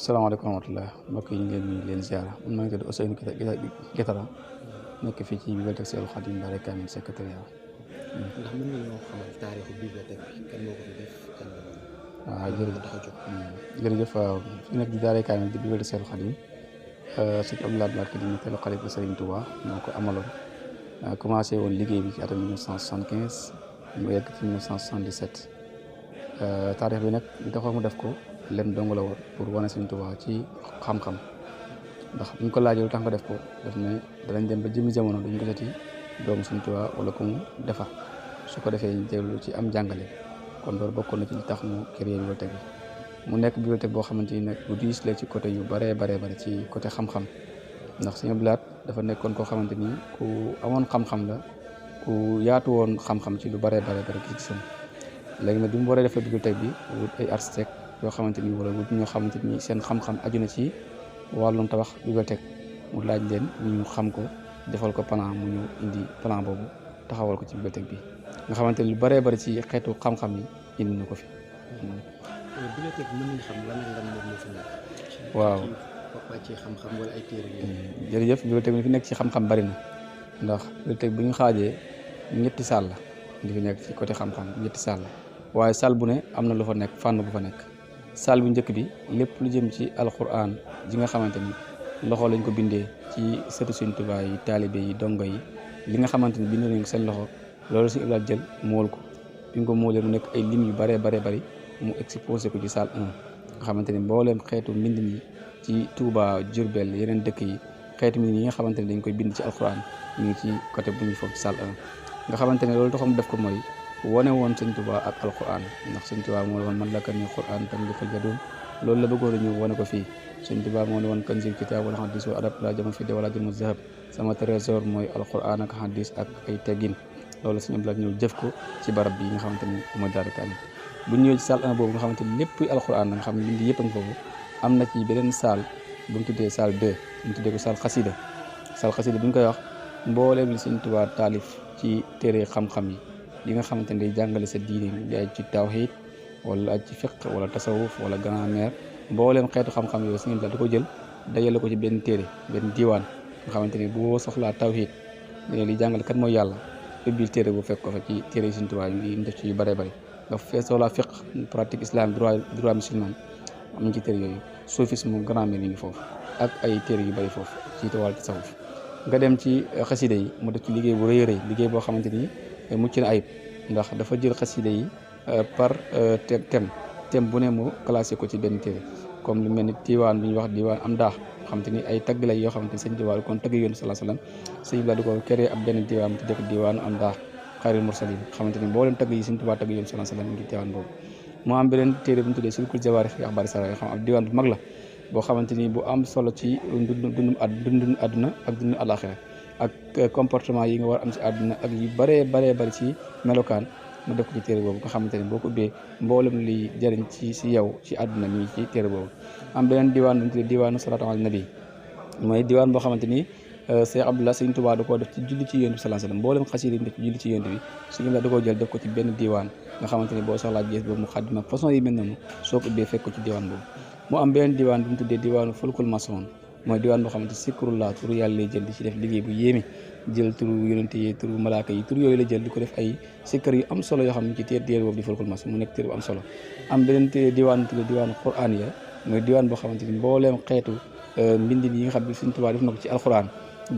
salaamaaleykum wa rahmatulah mbokk yi ñu ngi leen ziara man maa ngi tudd Ousseynou Guetara nekk fii ci bibliothèque Cheikhoul Khadim Daaray Kamil secrétariat. ndax mën nga ñoo xamal taarixu bibliothèque bi kan moo ko fi def kan la woon. waaw jërëjëf waaw fi nekk di Daaray Kamil di bibliothèque Cheikhoul Khadim sëñ Abdoulaye Mbacké di ñetteelu xalifa Serigne Touba moo ko amaloon commencé woon liggéey bi ci atum 1975 mu yegg ci 1977 taarix bi nag li taxoon mu def ko. len dong la woon pour wane Sëriñ Tuubaa ci xam-xam ndax buñ ko laajee lu tax nga def ko daf ne danañ dem ba jëmmi jamono duñ ko joti doomu Sëriñ Tuubaa wala ku mu defar su ko defee ñu dellu ci am jàngale kon loolu bokkoon na ci li tax mu créé bibliothèque bi mu nekk bibliothèque boo xamante ni nag bu diis la ci côté yu bare ci côté xam-xam ndax Sëriñ Abdou Lahad dafa nekkoon koo xamante ni ku amoon xam-xam la ku yaatu woon xam-xam ci lu bare gis-gisam léegi nag bi mu waree defee bibliothèque bi wut ay architecte yoo xamante ni wala wut ñoo xamante ni seen xam-xam aju na ci wàllum tabax bibliothèque mu laaj leen ñu xam ko defal ko plan mu ñu indi plan boobu taxawal ko ci bibliothèque bi nga xamante ni lu bëree ci xeetu xam-xam yi indi na ko fi. bibliothèque bi mën nañu xam lan moom moo fi nekk. waaw ci xam-xam wala ay téere yi. jërëjëf bibliothèque bi fi nekk ci xam-xam bari na ndax bibliothèque bi ñu xaajee ñetti salle la li fi nekk ci côté xam-xam ñetti salle la waaye salle bu ne am na lu fa nekk fànn bu fa nekk. saal bu njëkk bi lépp lu jëm ci alquran ji nga xamante ni loxo lañ ko bindee ci sëtu Sëriñ Tuubaa yi taalibe yi dongo yi li nga xamante ni bind nañ ko seen loxo loolu Sëriñ Abdou Lahad jël mool ko bi nga ko moolee mu nekk ay lim yu bari mu exposé ko ci salle 1 nga xamante ni mbooleem xeetu mbind yi ci Touba Diourbel yeneen dëkk yi xeetu mbind yi nga xamante ni dañ koy bind ci alquran ñu ngi ci côté bu ñu foofu ci salle 1 nga xamante ne loolu taxam def ko mooy wane woon Sëriñ Tuubaa ak alquran ndax Sëriñ Tuubaa moo woon man la kan ni quran tam li ko jadul loolu la bëggoon ñu wane ko fii Sëriñ Tuubaa moo woon kanzil kitaab wala hadis wa adab la jama fi de wala jama zahab sama trésor mooy alquran ak hadis ak ay teggin loolu Sëriñ Abdou Lahad ñëw jëf ko ci barab bi nga xamante ni mooy Daaray Kamil bu ñëwee ci salle 1 boobu nga xamante ni lépp alquran nga xam ne bindi yëpp a ngi foofu am na ci beneen salle bu ñu tuddee salle 2 bu ñu tuddee ko salle xasida bu ñu koy wax mbooleem li Sëriñ Tuubaa taalif ci téere xam-xam yi nga xamante ne day jàngale sa diine di aj ci tawhid wala aj ci fiqh wala tasawuf wala grammaire mbooleem xeetu xam-xam yooyu Sëriñ Abdou Lahad da ko jël dajale ko ci benn téere benn diiwaan nga xamante ni boo soxlaa tawhid li jàngale kat mooy yàlla ubbil téere bu fekk ko fa ci téere Sëriñ Tuubaa yi def ci yu bare nga fee soxlaa fiqh pratique islam droit musulman am ci téere yooyu soufisme grammaire yi ngi foofu ak ay téere yu bari foofu ci wàllu tasawuf nga dem ci xasida yi mu def ci liggéey bu rëy liggéey boo xamante ni mucc na ayib ndax dafa jël xasida yi par thème bu ne mu classé ko ci benn téere comme lu mel ni diwaan bi ñuy wax diwaan am daax xamante ni ay tagg lay yoo xamante ni Sëriñ Tuubaa kon tagg yoon sallallahu alayhi wasallam Sëriñ Abdou Lahad di ko créé ab benn diwaan mu tuddee ko diwaanu am daax xayril mursalin xamante ni boo leen tagg yi Sëriñ Tuubaa tagg yoon sallallahu alayhi wasallam ngi diwaan boobu moo am beneen téere bu ñu tuddee sulkul jawaarix fi axbaari sara yoo xam ab diwaan bu mag la boo xamante ni bu am solo ci dundum àdduna ak dundum àllaaxira ak comportement yi nga war am ci àdduna ak yu bëree ci melokaan mu def ko ci téere boobu nga xamante ne boo ko ubbee mboolem li jëriñ ci yow ci àdduna mi ngi ci téere boobu. am beneen diwaan bu ñu tuddee diwaanu salaatu ala nabi mooy diwaan boo xamante ni Cheikh Abdallah Sëñ Tuubaa da koo def ci julli ci Yonent bi sallallahu alayhi wasallam mboolem xasida yi def ci julli ci Yonent bi Sëñ Abdallah da koo jël def ko ci benn diwaan nga xamante ni boo soxlaa gis boobu mu xaddima façon yi mel noonu soo ko ubbee fekk ko ci diwaan boobu. mu am beneen diwaan bu ñu tuddee diwaanu fulkul masoon mooy diwaan boo xamante sikrullah turu yàlla lay jël di ci def liggéey bu yéeme jël turu yonent yi turu malaaka yi turu yooyu la jël di ko def ay sikkar yu am solo yoo xam ne ci téere boobu di fulkul masoon mu nekk téere bu am solo. am beneen diwaan tuddee diwaanu quraan ya mooy diwaan boo xamante ni mbooleem xeetu mbindin yi nga xam ne Sëñ Tuubaa def na ko ci alxuraan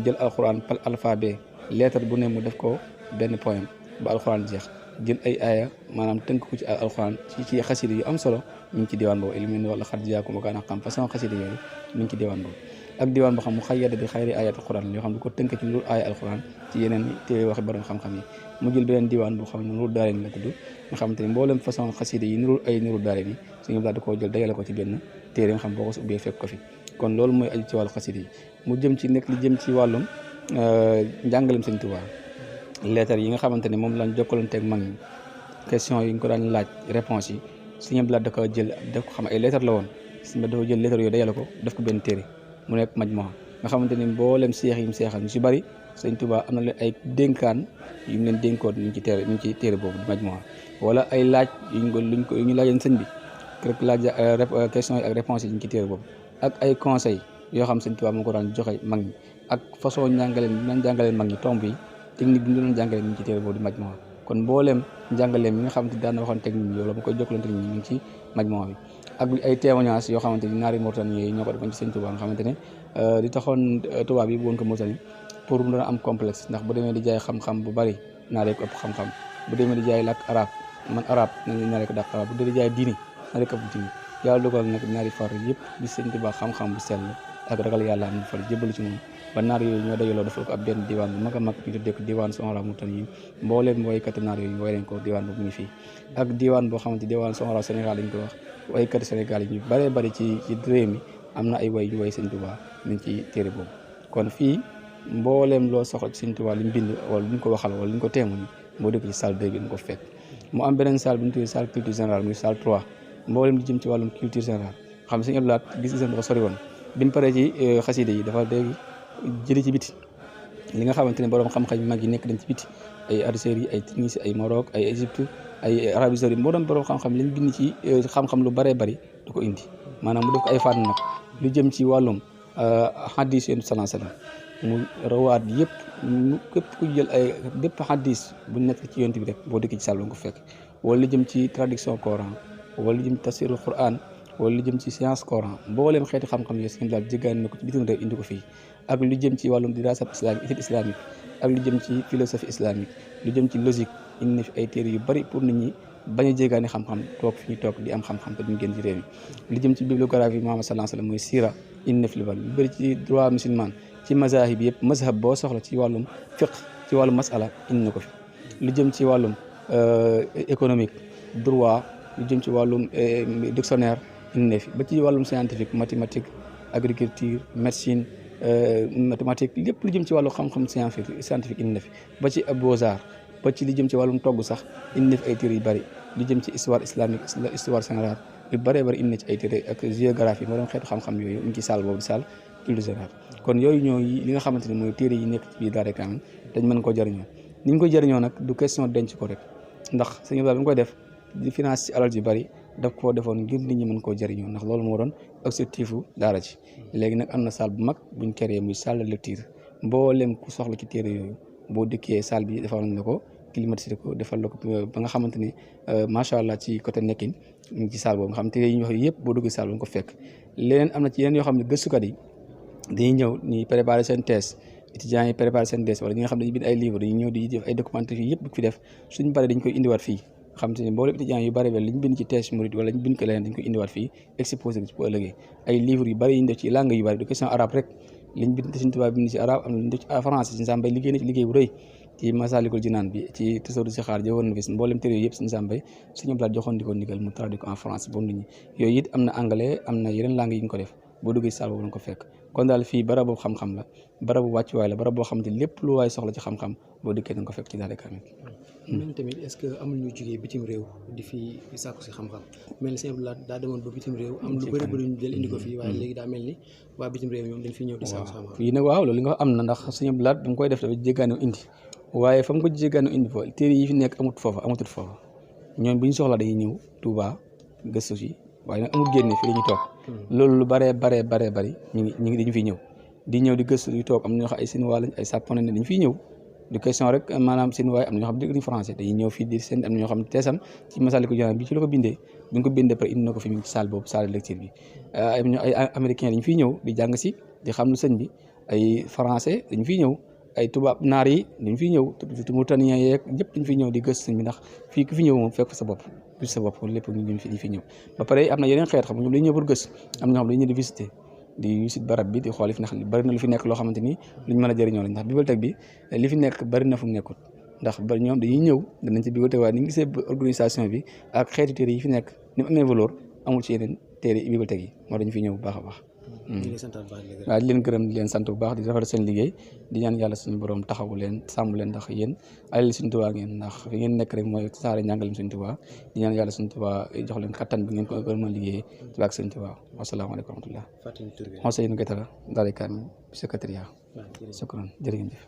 jël alxuraan par alphabet lettre bu ne mu def ko benn poème ba alxuraan jeex jël ay aaya maanaam tënk ko ci alxuraan ci xasida yu am solo ñu ngi ci diwaan boobu ilmin wala xat jaakum wa kaana haqqan façon xasida yooyu ñu ngi ci diwaan boobu. ak diwaan boo xam mu xayyada bi xayri ayat alxuraan yoo xam ne ko tënk ci lu aaya alxuraan ci yeneen te waxi borom xam-xam yi. mu jël beneen diwaan boo xam ne nuru daare ni la tudd nga xamante ni mboolem façon xasida yi nuru daare ni suñu daal di koo jël dajale ko ci benn téere nga xam boo ko su ubbee fekk ko fi. kon loolu mooy aju ci wàllu xasida yi mu jëm ci nekk li jëm ci wàllum njàngalem Sëñ Tuubaa lettre yi nga xamante ne moom lañ jokkalanteeg mag ñi question yi ñu ko daan laaj réponse yi Sëñ Abdou Lahad da ko jël def ko xam ay lettre la woon Sëñ Abdou dafa jël lettre yooyu dajale ko def ko benn téere mu nekk majmuha nga xamante ni mboolem seex yi mu seexal ñu si bëri Sëñ Tuubaa am na leen ay dénkaan yu mu leen dénkoon ñu ngi ci téere boobu di majmuha wala ay laaj yu ñu laajoon sëñ bi rek laaj question yi ak réponse yi ñu ci téere boobu ak ay conseil yoo xam Sëñ Tuubaa moo ko daan joxe mag ñi ak façon njàngaleen mag ñi tomb yi technique bi ñu doon jàngalee ñu ngi ci téere boobu di majmuha kon mbooleem njàngaleem yi nga xamante ni daan na waxoon technique yi wala mu koy jokkalante nit ñi ñu ngi ci majmuha bi ak ay témoignages yoo xamante ni naari Mauritanie yi ñoo ko defoon ci Sëñ Tuubaa nga xamante ne di taxoon tubaab yi bu woon ko Mauritanie pour mu doon am complexe ndax bu demee di jaay xam-xam bu bari naaree ko ëpp xam-xam bu demee di jaay làkk arab man arab naaree ko dàq arab bu dee di jaay diini naaree ko ëpp diini yàlla dogal nag ñaari far yëpp di Sëñ Tuubaa xam-xam bu sell ak ragal yàlla am far jébbalu ci moom ba naar yooyu ñoo dajaloo defal ko ab benn diwaan bu mag a mag ñu tuddee ko diwaan Soxora Mauritanie yi mbooleem woykati naar yooyu woy nañ ko diwaan boobu mu ngi fii ak diwaan boo xamante diwaan Soxora Sénégal lañ ko wax woykati Sénégal yi ñu bëree bëri ci réew mi am na ay woy yu woy Sëñ Tuubaa nañ ci téere boobu kon fii mbooleem loo soxla ci Sëñ Tuubaa li ñu bind wala lu ñu ko waxal wala lu ñu ko teemuñ moo dëkk ci salle 2 bi ñu ko fekk mu am beneen salle bu ñu tuddee salle culture générale muy salle 3 mbooleem di jëm ci wàllum culture générale xam Sëñ Abdou Lahad gis-gisam dafa sori woon bi mu paree ci xasida yi dafa léegi jëli ci biti li nga xamante ne borom xam-xam mag yi nekk dañ ci biti ay Algérie ay Tunisie ay Maroc ay Égypte ay Arabie Saoudite moo doon borom xam-xam liñ bind ci xam-xam lu bëree bëri da ko indi maanaam mu def ko ay fànn nag lu jëm ci wàllum hadis yéen sallallahu alayhi wasallam mu rawaat yëpp képp ku jël ay bépp hadis bu nekk ci yonent bi rek boo dëkk ci sàll nga ko fekk wala lu jëm ci traduction Coran wala lu jëm ci tafsirul Quran wala lu jëm ci science Coran mbooleem xeeti xam-xam yi Sëñ daal jéggaani na ko ci bitim réew indi ko fii ak lu jëm ci wàllum dirasat islamique étude islamique ak lu jëm ci philosophie islamique lu jëm ci logique indi na fi ay téere yu bari pour nit ñi bañ a jéggaani xam-xam toog fi ñu toog di am xam-xam te duñ génn ci réew mi lu jëm ci bibliographie Muhammad sallallahu alayhi wasallam mooy sira indi na fi lu bari ci droit musulman ci mazahib yëpp mazhab boo soxla ci wàllum fiqh ci wàllum masala indi na ko fi lu jëm ci wàllum économique droit lu jëm ci wàllum dictionnaire indi na fi ba ci wàllum scientifique mathématique agriculture médecine mathématique lépp lu jëm ci wàllu xam-xam scientifique indi na fi ba ci beaux-arts ba ci li jëm ci wàllum togg sax indi na fi ay téere yu bëri lu jëm ci histoire islamique histoire générale yu bëree bëri indi na ci ay téere ak géographie moo doon xeetu xam-xam yooyu mu ngi ci salle boobu salle culture générale kon yooyu ñooy li nga xamante ne mooy téere yi nekk ci biir Daaray Kamil dañ mën koo jëriñoo ni ñu ko jëriñoo nag du question denc ko rek ndax Sëñ Abdou bi mu koy def di finance ci alal ji bëri daf koo defoon ngir nit ñi mën koo jëriñoo ndax loolu moo doon objectifu daara ji léegi nag am na salle bu mag buñ créé muy salle de lecture mboolem ku soxla ci téere yooyu boo dëkkee salle bi defal nañ la ko climatisé ko defal la ko ba nga xamante ni macha allah ci côté nekkin ñu ngi ci salle boobu nga xam téere yi ñu wax yëpp boo duggee salle ba nga ko fekk leneen am na ci yeneen yoo xam ne gëstukat yi dañuy ñëw ñuy préparer seen thèse étudiants yi préparer seen thèse wala ñi nga xam ne dañuy bind ay livres dañuy ñëw di def ay documentaire yi yëpp du fi def suñ paree dañ koy indiwaat fii xam te ne mboolem étudiants yu bëri liñ bind ci thèse murid wala ñu bind ko leneen dañ koy indiwaat fii exposé ci bu ëllëgee ay livres yu bëri yi ñu def ci langue yu bëri du question arabe rek liñ bind Sëñ Tuubaa bind ci arabe am na liñ def ci français Sëñ Sam Mbaye liggéey na ci liggéey bu rëy ci Masaalikul Jinaan bi ci Tasawudu Sixaar jëwoon na fi mboolem téere yëpp Sëñ Sam Mbaye Sëñ Abdou Lahad joxoon di ko ndigal mu traduit ko en français bon nit ñi yooyu it am na anglais am na yeneen langue yi ñu ko def boo duggee saal boobu la ko fekk kon daal fii barabu xam-xam la barabu wàccuwaay la barab boo xamante lépp lu waay soxla ci xam-xam boo dikkee da nga ko fekk ci Daaray Kamil mel ni tamit est-ce que amul ñu jugee bitim réew di fi sàkku si xam-xam mel ni simple daa demoon ba bitim réew am lu bëri bëri ñu jël indi ko fii waaye léegi daa mel ni waa bitim réew ñoom dañ fi ñëw di sàkku xam-xam. fii nag waaw loolu li nga wax am na ndax Sëñ Abdou Lahad bi mu koy def dafa jéggaane indi waaye fa mu ko jéggaane indi fa téere yi fi nekk amatul foofa ñoom bi ñu soxla dañuy ñëw Touba gëstu si waaye nag amul génne fii la ñuy toog loolu lu baree bari ñu ngi dañu fiy ñëw di gëstu di toog am na ñoo xam ay Chinois lañ ay Japonais ne dañu fiy ñëw du question rek maanaam seen waaye am na ñoo xam ne dégg français dañuy ñëw fii di seen am na ñoo xam ne teesam ci Masaalikul Jinaan bi ci la ko bindee bi nga ko bindee pare indi na ko fi mu ci salle boobu salle de lecture bi ay américains dañu fiy ñëw di jàng si di xam lu sëñ bi ay français dañu fiy ñëw ay tubaab naar yi dañu fiy ñëw Mauritaniens yeeg ñëpp dañu fiy ñëw di gëstu sëñ bi ndax fii ku fi ñëw moom fekk sa bopp bis sa bopp lépp ñu fi ñëw ba pare am na yeneen xeet xam ñoom dañuy ñëw pour gëstu am na ñoo xam dañuy ñëw di visiter barab bi di xool fi ndax bari na lu fi nekk loo xamante ni luñ mën a jëriñoo la ndax bibliothèque bi li fi nekk bari na fu mu nekkul ndax bari ñoom dañuy ñëw danañ ci bibliothèque waaye ni ngi gisee organisation bi ak xeeti téere yi fi nekk ni mu amee valeur amul ci yeneen téere bibliothèque yi moo dañu fi ñëw bu baax a baax waaw di leen gërëm di leen sant bu baax di rafetlu seen liggéey di ñaan yàlla suñu borom taxawu leen sàmm leen ndax yéen alal Sëñ Tuubaa ngeen ndax fi ngeen nekk rek mooy saare njàngalem Sëñ Tuubaa di ñaan yàlla Sëñ Tuubaa jox leen kattan bi ngeen ko gën a liggéey ci baax Sëñ Tuubaa wasalaamaaleykum wa rahmatullah Ousseynou Guetara daal di kan secrétariat shukran jërë ngeen jëf